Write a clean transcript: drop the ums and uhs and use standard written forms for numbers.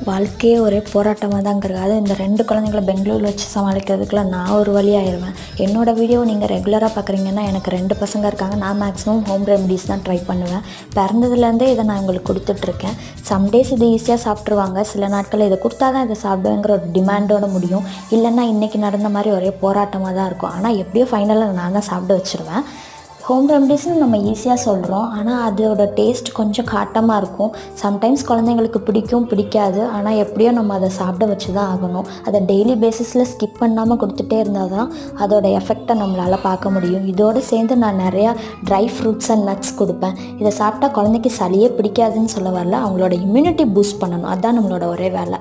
வாழ்க்கையே ஒரே போராட்டமாக தாங்கிறது. அதுவும் இந்த 2 குழந்தைங்கள பெங்களூரில் வச்சு சமாளிக்கிறதுக்குள்ள நான் ஒரு வழி ஆயிடுவேன். என்னோடய வீடியோ நீங்கள் ரெகுலராக பார்க்குறீங்கன்னா, எனக்கு 2 பசங்க இருக்காங்க. நான் மேக்ஸிமம் ஹோம் ரெமடிஸ் தான் ட்ரை பண்ணுவேன். பிறந்ததுலேருந்தே இதை நான் உங்களுக்கு கொடுத்துட்ருக்கேன். சம்டேஸ் இது ஈஸியாக சாப்பிட்ருவாங்க. சில நாட்கள் இதை கொடுத்தா தான் இதை சாப்பிடுவேங்கிற ஒரு டிமாண்டோட முடியும். இல்லைன்னா இன்றைக்கி நடந்த மாதிரி ஒரே போராட்டமாக தான் இருக்கும். ஆனால் எப்படியோ ஃபைனலாக நான் தான் சாப்பிட வச்சுருவேன். ஹோம் ரெமடிஸ்னு நம்ம ஈஸியாக சொல்கிறோம், ஆனால் அதோட டேஸ்ட் கொஞ்சம் காட்டமாக இருக்கும். சம்டைம்ஸ் குழந்தைங்களுக்கு பிடிக்கும், பிடிக்காது. ஆனால் எப்படியோ நம்ம அதை சாப்பிட வச்சு தான் ஆகணும். அதை டெய்லி பேசிஸில் ஸ்கிப் பண்ணாமல் கொடுத்துட்டே இருந்தால் தான் அதோட எஃபெக்டை நம்மளால் பார்க்க முடியும். இதோடு சேர்ந்து நான் நிறையா ட்ரை ஃப்ரூட்ஸ் அண்ட் நட்ஸ் கொடுப்பேன். இதை சாப்பிட்டா குழந்தைக்கு சளியே பிடிக்காதுன்னு சொல்ல வரல, அவங்களோட இம்யூனிட்டி பூஸ்ட் பண்ணணும். அதுதான் நம்மளோட ஒரே வேலை.